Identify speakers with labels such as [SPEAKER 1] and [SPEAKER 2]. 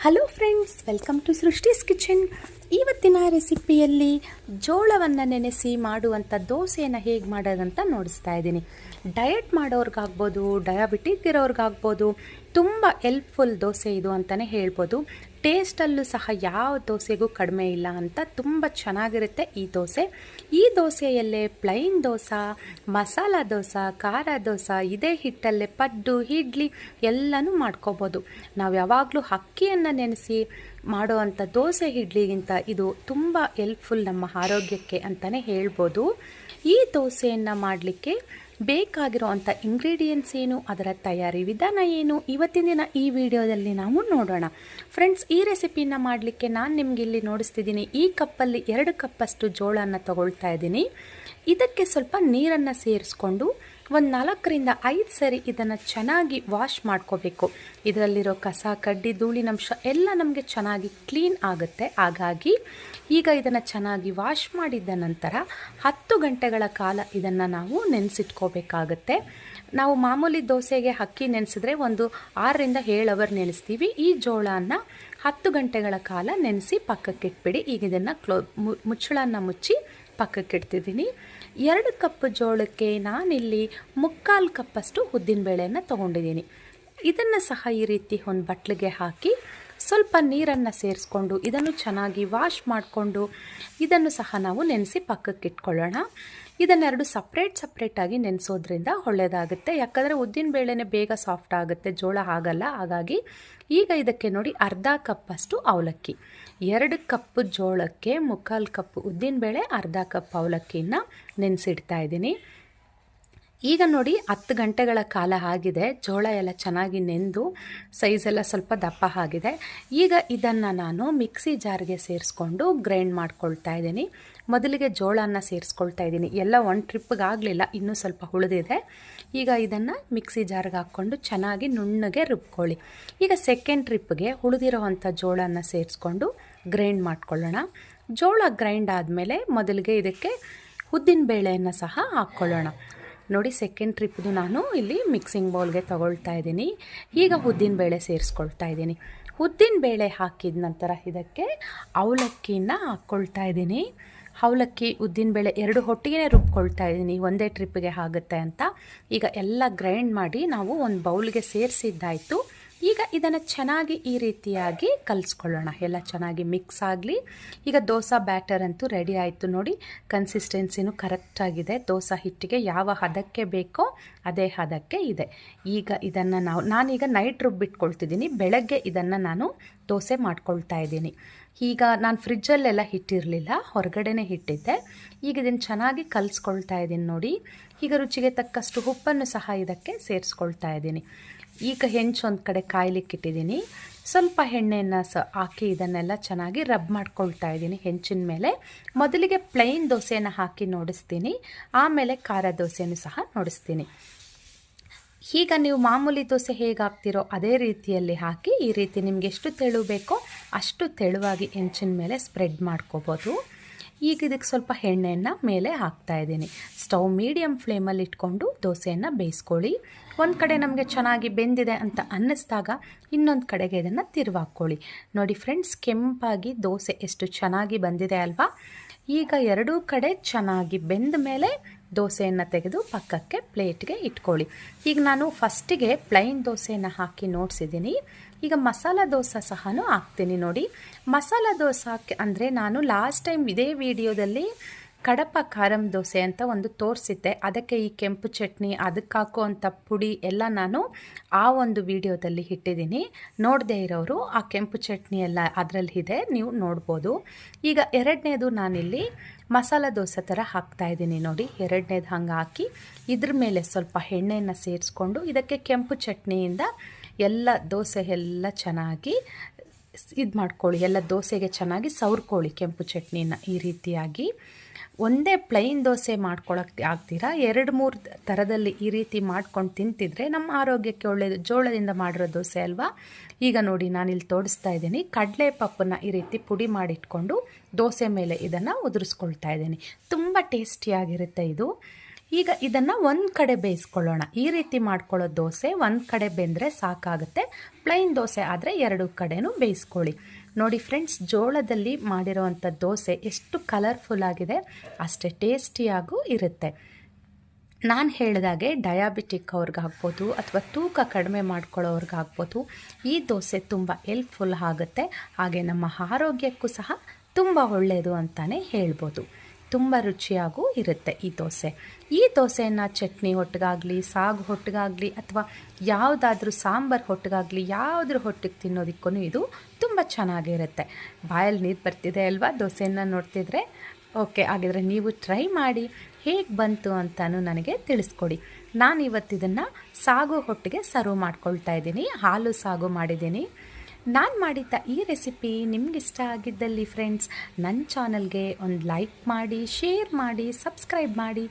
[SPEAKER 1] Hello friends, welcome to Srishti's kitchen. ಇವತ್ತಿನ ರೆಸಿಪಿಯಲ್ಲಿ ಜೋಳವನ್ನು ನೆನೆಸಿ ಮಾಡುವಂಥ ದೋಸೆಯನ್ನು ಹೇಗೆ ಮಾಡೋದಂತ ನೋಡಿಸ್ತಾ ಇದ್ದೀನಿ. ಡಯಟ್ ಮಾಡೋರ್ಗಾಗ್ಬೋದು, ಡಯಾಬಿಟಿಕ್ ಇರೋರ್ಗಾಗ್ಬೋದು, ತುಂಬ ಹೆಲ್ಪ್ಫುಲ್ ದೋಸೆ ಇದು ಅಂತಲೇ ಹೇಳ್ಬೋದು. ಟೇಸ್ಟಲ್ಲೂ ಸಹ ಯಾವ ದೋಸೆಗೂ ಕಡಿಮೆ ಇಲ್ಲ ಅಂತ ತುಂಬ ಚೆನ್ನಾಗಿರುತ್ತೆ ಈ ದೋಸೆ. ಈ ದೋಸೆಯಲ್ಲೇ ಪ್ಲೈನ್ ದೋಸೆ, ಮಸಾಲ ದೋಸೆ, ಖಾರ ದೋಸೆ, ಇದೇ ಹಿಟ್ಟಲ್ಲೇ ಪಡ್ಡು, ಇಡ್ಲಿ ಎಲ್ಲನೂ ಮಾಡ್ಕೋಬೋದು. ನಾವು ಯಾವಾಗಲೂ ಅಕ್ಕಿಯನ್ನು ನೆನೆಸಿ ಮಾಡೋವಂಥ ದೋಸೆ ಇಡ್ಲಿಗಿಂತ ಇದು ತುಂಬ ಹೆಲ್ಪ್ಫುಲ್ ನಮ್ಮ ಆರೋಗ್ಯಕ್ಕೆ ಅಂತಲೇ ಹೇಳ್ಬೋದು. ಈ ದೋಸೆಯನ್ನು ಮಾಡಲಿಕ್ಕೆ ಬೇಕಾಗಿರೋವಂಥ ಇಂಗ್ರೀಡಿಯೆಂಟ್ಸ್ ಏನು, ಅದರ ತಯಾರಿ ವಿಧಾನ ಏನು, ಇವತ್ತಿನ ದಿನ ಈ ವಿಡಿಯೋದಲ್ಲಿ ನಾವು ನೋಡೋಣ. ಫ್ರೆಂಡ್ಸ್, ಈ ರೆಸಿಪಿನ ಮಾಡಲಿಕ್ಕೆ ನಾನು ನಿಮಗೆ ಇಲ್ಲಿ ನೋಡಿಸ್ತಿದ್ದೀನಿ. ಈ ಕಪ್ಪಲ್ಲಿ 2 ಕಪ್ಪಷ್ಟು ಜೋಳನ ತಗೊಳ್ತಾ ಇದ್ದೀನಿ. ಇದಕ್ಕೆ ಸ್ವಲ್ಪ ನೀರನ್ನು ಸೇರಿಸ್ಕೊಂಡು ಒಂದು 4 ರಿಂದ 5 ಸರಿ ಇದನ್ನು ಚೆನ್ನಾಗಿ ವಾಶ್ ಮಾಡ್ಕೋಬೇಕು. ಇದರಲ್ಲಿರೋ ಕಸ, ಕಡ್ಡಿ, ಧೂಳಿನಂಶ ಎಲ್ಲ ನಮಗೆ ಚೆನ್ನಾಗಿ ಕ್ಲೀನ್ ಆಗುತ್ತೆ. ಹಾಗಾಗಿ ಈಗ ಇದನ್ನು ಚೆನ್ನಾಗಿ ವಾಶ್ ಮಾಡಿದ ನಂತರ 10 ಗಂಟೆಗಳ ಕಾಲ ಇದನ್ನು ನಾವು ನೆನೆಸಿಟ್ಕೋಬೇಕಾಗತ್ತೆ. ನಾವು ಮಾಮೂಲಿ ದೋಸೆಗೆ ಅಕ್ಕಿ ನೆನೆಸಿದ್ರೆ ಒಂದು 6 ರಿಂದ 7 ಅವರ್ ನೆನೆಸ್ತೀವಿ. ಈ ಜೋಳನ 10 ಗಂಟೆಗಳ ಕಾಲ ನೆನೆಸಿ ಪಕ್ಕಕ್ಕಿಟ್ಬಿಡಿ. ಈಗ ಇದನ್ನು ಮುಚ್ಚಳನ್ನು ಮುಚ್ಚಿ ಪಕ್ಕಕ್ಕಿಡ್ತಿದ್ದೀನಿ. 2 ಕಪ್ ಜೋಳಕ್ಕೆ ನಾನಿಲ್ಲಿ 3/4 ಕಪ್ಪಷ್ಟು ಉದ್ದಿನಬೇಳೆಯನ್ನು ತೊಗೊಂಡಿದ್ದೀನಿ. ಇದನ್ನು ಸಹ ಈ ರೀತಿ ಒಂದು ಬಟ್ಲಿಗೆ ಹಾಕಿ ಸ್ವಲ್ಪ ನೀರನ್ನು ಸೇರಿಸ್ಕೊಂಡು ಇದನ್ನು ಚೆನ್ನಾಗಿ ವಾಶ್ ಮಾಡಿಕೊಂಡು ಇದನ್ನು ಸಹ ನಾವು ನೆನೆಸಿ ಪಕ್ಕಕ್ಕಿಟ್ಕೊಳ್ಳೋಣ. ಇದನ್ನೆರಡು ಸಪ್ರೇಟಾಗಿ ನೆನೆಸೋದ್ರಿಂದ ಒಳ್ಳೆಯದಾಗುತ್ತೆ. ಯಾಕಂದರೆ ಉದ್ದಿನಬೇಳೆನೇ ಬೇಗ ಸಾಫ್ಟ್ ಆಗುತ್ತೆ, ಜೋಳ ಆಗಲ್ಲ. ಹಾಗಾಗಿ ಈಗ ಇದಕ್ಕೆ ನೋಡಿ ಅರ್ಧ ಕಪ್ಪಷ್ಟು ಅವಲಕ್ಕಿ, 2 ಕಪ್ ಜೋಳಕ್ಕೆ 3/4 ಕಪ್ ಉದ್ದಿನಬೇಳೆ, ಅರ್ಧ ಕಪ್ ಅವಲಕ್ಕಿನ ನೆನೆಸಿಡ್ತಾ ಇದ್ದೀನಿ. ಈಗ ನೋಡಿ 10 ಗಂಟೆಗಳ ಕಾಲ ಆಗಿದೆ. ಜೋಳ ಎಲ್ಲ ಚೆನ್ನಾಗಿ ನೆಂದು ಸೈಜೆಲ್ಲ ಸ್ವಲ್ಪ ದಪ್ಪ ಆಗಿದೆ. ಈಗ ಇದನ್ನು ನಾನು ಮಿಕ್ಸಿ ಜಾರ್ಗೆ ಸೇರಿಸ್ಕೊಂಡು ಗ್ರೈಂಡ್ ಮಾಡ್ಕೊಳ್ತಾ ಇದ್ದೀನಿ. ಮೊದಲಿಗೆ ಜೋಳನ ಸೇರಿಸ್ಕೊಳ್ತಾ ಇದ್ದೀನಿ. ಎಲ್ಲ ಒಂದು ಟ್ರಿಪ್ಗೆ ಆಗಲಿಲ್ಲ, ಇನ್ನೂ ಸ್ವಲ್ಪ ಉಳಿದಿದೆ. ಈಗ ಇದನ್ನು ಮಿಕ್ಸಿ ಜಾರ್ಗೆ ಹಾಕ್ಕೊಂಡು ಚೆನ್ನಾಗಿ ನುಣ್ಣಗೆ ರುಬ್ಕೊಳ್ಳಿ. ಈಗ ಸೆಕೆಂಡ್ ಟ್ರಿಪ್ಗೆ ಉಳಿದಿರೋವಂಥ ಜೋಳನ ಸೇರಿಸ್ಕೊಂಡು ಗ್ರೈಂಡ್ ಮಾಡ್ಕೊಳ್ಳೋಣ. ಜೋಳ ಗ್ರೈಂಡ್ ಆದಮೇಲೆ ಮೊದಲಿಗೆ ಇದಕ್ಕೆ ಉದ್ದಿನಬೇಳೆಯನ್ನು ಸಹ ಹಾಕ್ಕೊಳ್ಳೋಣ. ನೋಡಿ, ಸೆಕೆಂಡ್ ಟ್ರಿಪ್ದು ನಾನು ಇಲ್ಲಿ ಮಿಕ್ಸಿಂಗ್ ಬೌಲ್ಗೆ ತಗೊಳ್ತಾ ಇದ್ದೀನಿ. ಈಗ ಉದ್ದಿನಬೇಳೆ ಸೇರಿಸ್ಕೊಳ್ತಾ ಇದ್ದೀನಿ. ಉದ್ದಿನಬೇಳೆ ಹಾಕಿದ ನಂತರ ಇದಕ್ಕೆ ಅವಲಕ್ಕಿನ ಹಾಕ್ಕೊಳ್ತಾ ಇದ್ದೀನಿ. ಅವಲಕ್ಕಿ, ಉದ್ದಿನಬೇಳೆ 2 ಒಟ್ಟಿಗೆ ರುಬ್ಕೊಳ್ತಾ ಇದ್ದೀನಿ, ಒಂದೇ ಟ್ರಿಪ್ಪಿಗೆ ಆಗುತ್ತೆ ಅಂತ. ಈಗ ಎಲ್ಲ ಗ್ರೈಂಡ್ ಮಾಡಿ ನಾವು ಒಂದು ಬೌಲ್ಗೆ ಸೇರಿಸಿದ್ದಾಯಿತು. ಈಗ ಇದನ್ನು ಚೆನ್ನಾಗಿ ಈ ರೀತಿಯಾಗಿ ಕಲಿಸ್ಕೊಳ್ಳೋಣ. ಎಲ್ಲ ಚೆನ್ನಾಗಿ ಮಿಕ್ಸ್ ಆಗಲಿ. ಈಗ ದೋಸೆ ಬ್ಯಾಟರ್ ಅಂತೂ ರೆಡಿ ಆಯಿತು. ನೋಡಿ, ಕನ್ಸಿಸ್ಟೆನ್ಸಿನೂ ಕರೆಕ್ಟಾಗಿದೆ. ದೋಸೆ ಹಿಟ್ಟಿಗೆ ಯಾವ ಹದಕ್ಕೆ ಬೇಕೋ ಅದೇ ಹದಕ್ಕೆ ಇದೆ. ಈಗ ಇದನ್ನು ನಾನೀಗ ನೈಟ್ ರುಬ್ಬಿಟ್ಕೊಳ್ತಿದ್ದೀನಿ. ಬೆಳಗ್ಗೆ ಇದನ್ನು ನಾನು ದೋಸೆ ಮಾಡ್ಕೊಳ್ತಾ ಇದ್ದೀನಿ. ಈಗ ನಾನು ಫ್ರಿಜ್ಜಲ್ಲೆಲ್ಲ ಹಿಟ್ಟಿರಲಿಲ್ಲ, ಹೊರಗಡೆನೇ ಇಟ್ಟಿದ್ದೆ. ಈಗ ಇದನ್ನು ಚೆನ್ನಾಗಿ ಕಲಿಸ್ಕೊಳ್ತಾ ಇದ್ದೀನಿ. ನೋಡಿ, ಈಗ ರುಚಿಗೆ ತಕ್ಕಷ್ಟು ಉಪ್ಪನ್ನು ಸಹ ಇದಕ್ಕೆ ಸೇರಿಸ್ಕೊಳ್ತಾ ಇದ್ದೀನಿ. ಈಗ ಹೆಂಚು ಒಂದು ಕಡೆ ಕಾಯ್ಲಿಕ್ಕಿಟ್ಟಿದ್ದೀನಿ. ಸ್ವಲ್ಪ ಎಣ್ಣೆಯನ್ನು ಹಾಕಿ ಇದನ್ನೆಲ್ಲ ಚೆನ್ನಾಗಿ ರಬ್ ಮಾಡ್ಕೊಳ್ತಾ ಇದ್ದೀನಿ ಹೆಂಚಿನ ಮೇಲೆ. ಮೊದಲಿಗೆ ಪ್ಲೈನ್ ದೋಸೆಯನ್ನು ಹಾಕಿ ನೋಡಿಸ್ತೀನಿ, ಆಮೇಲೆ ಖಾರ ದೋಸೆನೂ ಸಹ ನೋಡಿಸ್ತೀನಿ. ಈಗ ನೀವು ಮಾಮೂಲಿ ದೋಸೆ ಹೇಗೆ ಹಾಕ್ತಿರೋ ಅದೇ ರೀತಿಯಲ್ಲಿ ಹಾಕಿ ಈ ರೀತಿ ನಿಮಗೆ ಎಷ್ಟು ತೆಳು ಬೇಕೋ ಅಷ್ಟು ತೆಳುವಾಗಿ ಹೆಂಚಿನ ಮೇಲೆ ಸ್ಪ್ರೆಡ್ ಮಾಡ್ಕೋಬೋದು. ಈಗ ಇದಕ್ಕೆ ಸ್ವಲ್ಪ ಎಣ್ಣೆಯನ್ನು ಮೇಲೆ ಹಾಕ್ತಾ ಇದ್ದೀನಿ. ಸ್ಟವ್ ಮೀಡಿಯಮ್ ಫ್ಲೇಮಲ್ಲಿ ಇಟ್ಕೊಂಡು ದೋಸೆಯನ್ನು ಬೇಯಿಸ್ಕೊಳ್ಳಿ. ಒಂದು ಕಡೆ ನಮಗೆ ಚೆನ್ನಾಗಿ ಬೆಂದಿದೆ ಅಂತ ಅನ್ನಿಸ್ದಾಗ ಇನ್ನೊಂದು ಕಡೆಗೆ ಇದನ್ನು ತಿರುವಾಕ್ಕೊಳ್ಳಿ. ನೋಡಿ ಫ್ರೆಂಡ್ಸ್, ಕೆಂಪಾಗಿ ದೋಸೆ ಎಷ್ಟು ಚೆನ್ನಾಗಿ ಬಂದಿದೆ ಅಲ್ವಾ? ಈಗ 2 ಕಡೆ ಚೆನ್ನಾಗಿ ಬೆಂದ ಮೇಲೆ ದೋಸೆಯನ್ನು ತೆಗೆದು ಪಕ್ಕಕ್ಕೆ ಪ್ಲೇಟ್ಗೆ ಇಟ್ಕೊಳ್ಳಿ. ಈಗ ನಾನು ಫಸ್ಟಿಗೆ ಪ್ಲೈನ್ ದೋಸೆಯನ್ನು ಹಾಕಿ ನೋಡಿಸಿದ್ದೀನಿ. ಈಗ ಮಸಾಲ ದೋಸೆ ಸಹ ಹಾಕ್ತೀನಿ. ನೋಡಿ, ಮಸಾಲ ದೋಸೆ ಅಂದರೆ ನಾನು ಲಾಸ್ಟ್ ಟೈಮ್ ಇದೇ ವಿಡಿಯೋದಲ್ಲಿ ಕಡಪ ಖಾರಂ ದೋಸೆ ಅಂತ ಒಂದು ತೋರಿಸಿದ್ದೆ. ಅದಕ್ಕೆ ಈ ಕೆಂಪು ಚಟ್ನಿ, ಅದಕ್ಕೆ ಹಾಕುವಂಥ ಪುಡಿ ಎಲ್ಲ ನಾನು ಆ ಒಂದು ವಿಡಿಯೋದಲ್ಲಿ ಇಟ್ಟಿದ್ದೀನಿ. ನೋಡದೇ ಇರೋರು ಆ ಕೆಂಪು ಚಟ್ನಿ ಎಲ್ಲ ಅದರಲ್ಲಿ ಇದೆ, ನೀವು ನೋಡ್ಬೋದು. ಈಗ 2ನೇದು ನಾನಿಲ್ಲಿ ಮಸಾಲ ದೋಸೆ ಥರ ಹಾಕ್ತಾಯಿದ್ದೀನಿ. ನೋಡಿ, 2ನೇದು ಹಂಗೆ ಹಾಕಿ ಇದ್ರ ಮೇಲೆ ಸ್ವಲ್ಪ ಎಣ್ಣೆಯನ್ನು ಸೇರಿಸ್ಕೊಂಡು ಇದಕ್ಕೆ ಕೆಂಪು ಚಟ್ನಿಯಿಂದ ಎಲ್ಲ ದೋಸೆ ಎಲ್ಲ ಚೆನ್ನಾಗಿ ಇದು ಮಾಡ್ಕೊಳ್ಳಿ. ಎಲ್ಲ ದೋಸೆಗೆ ಚೆನ್ನಾಗಿ ಸವರ್ಕೊಳ್ಳಿ ಕೆಂಪು ಚಟ್ನಿನ. ಈ ರೀತಿಯಾಗಿ ಒಂದೇ ಪ್ಲೈನ್ ದೋಸೆ ಮಾಡ್ಕೊಳ್ಳೋಕ್ಕೆ ಆಗ್ತೀರಾ 2-3 ಥರದಲ್ಲಿ ಈ ರೀತಿ ಮಾಡ್ಕೊಂಡು ತಿಂತಿದ್ರೆ ನಮ್ಮ ಆರೋಗ್ಯಕ್ಕೆ ಒಳ್ಳೆಯದು. ಜೋಳದಿಂದ ಮಾಡಿರೋ ದೋಸೆ ಅಲ್ವಾ? ಈಗ ನೋಡಿ, ನಾನಿಲ್ಲಿ ತೋರಿಸ್ತಾ ಇದ್ದೀನಿ. ಕಡಲೆ ಪಪ್ಪನ್ನು ಈ ರೀತಿ ಪುಡಿ ಮಾಡಿಟ್ಕೊಂಡು ದೋಸೆ ಮೇಲೆ ಇದನ್ನು ಉದುರಿಸ್ಕೊಳ್ತಾ ಇದ್ದೀನಿ. ತುಂಬ ಟೇಸ್ಟಿಯಾಗಿರುತ್ತೆ ಇದು. ಈಗ ಇದನ್ನು ಒಂದು ಕಡೆ ಬೇಯಿಸ್ಕೊಳ್ಳೋಣ. ಈ ರೀತಿ ಮಾಡ್ಕೊಳ್ಳೋ ದೋಸೆ ಒಂದು ಕಡೆ ಬೆಂದರೆ ಸಾಕಾಗುತ್ತೆ. ಪ್ಲೈನ್ ದೋಸೆ ಆದರೆ ಎರಡು ಕಡೆನೂ ಬೇಯಿಸ್ಕೊಳ್ಳಿ. ನೋಡಿ ಫ್ರೆಂಡ್ಸ್, ಜೋಳದಲ್ಲಿ ಮಾಡಿರೋವಂಥ ದೋಸೆ ಎಷ್ಟು ಕಲರ್ಫುಲ್ ಆಗಿದೆ, ಅಷ್ಟೇ ಟೇಸ್ಟಿಯಾಗೂ ಇರುತ್ತೆ. ನಾನು ಹೇಳಿದಾಗೆ ಡಯಾಬಿಟಿಕ್ ಅವ್ರಿಗಾಗ್ಬೋದು ಅಥವಾ ತೂಕ ಕಡಿಮೆ ಮಾಡ್ಕೊಳ್ಳೋರ್ಗಾಗ್ಬೋದು ಈ ದೋಸೆ ತುಂಬ ಹೆಲ್ಪ್ಫುಲ್ ಆಗುತ್ತೆ. ಹಾಗೆ ನಮ್ಮ ಆರೋಗ್ಯಕ್ಕೂ ಸಹ ತುಂಬ ಒಳ್ಳೆಯದು ಅಂತಲೇ ಹೇಳ್ಬೋದು. ತುಂಬ ರುಚಿಯಾಗೂ ಇರುತ್ತೆ ಈ ದೋಸೆ. ಈ ದೋಸೆಯನ್ನು ಚಟ್ನಿ ಹೊಟ್ಟಿಗಾಗಲಿ, ಸಾಗು ಹೊಟ್ಟಿಗಾಗಲಿ ಅಥವಾ ಯಾವುದಾದ್ರೂ ಸಾಂಬಾರು ಹೊಟ್ಟಿಗಾಗಲಿ ಯಾವುದ್ರ ಹೊಟ್ಟಿಗೆ ತಿನ್ನೋದಕ್ಕೂ ಇದು ತುಂಬ ಚೆನ್ನಾಗಿರುತ್ತೆ. ಬಾಯಲ್ಲಿ ನೀರು ಬರ್ತಿದೆ ಅಲ್ವಾ ದೋಸೆಯನ್ನು ನೋಡ್ತಿದ್ರೆ? ಓಕೆ, ಹಾಗಿದ್ರೆ ನೀವು ಟ್ರೈ ಮಾಡಿ ಹೇಗೆ ಬಂತು ಅಂತಲೂ ನನಗೆ ತಿಳಿಸ್ಕೊಡಿ. ನಾನು ಇವತ್ತಿದನ್ನು ಸಾಗು ಹೊಟ್ಟಿಗೆ ಸರ್ವ್ ಮಾಡ್ಕೊಳ್ತಾ ಇದ್ದೀನಿ. ಹಾಲು ಸಾಗು ಮಾಡಿದ್ದೀನಿ. ನಾನು ಮಾಡಿದ್ದ ಈ ರೆಸಿಪಿ ನಿಮಗಿಷ್ಟ ಆಗಿದ್ದಲ್ಲಿ ಫ್ರೆಂಡ್ಸ್, ನನ್ನ ಚಾನಲ್ಗೆ ಒಂದು ಲೈಕ್ ಮಾಡಿ, ಶೇರ್ ಮಾಡಿ, ಸಬ್ಸ್ಕ್ರೈಬ್ ಮಾಡಿ.